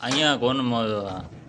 અહીંયા કોણ મળ્યો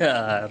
યાર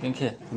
કેંખે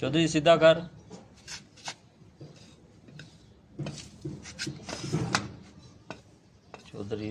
ચૌધરી સીધા કર ચૌધરી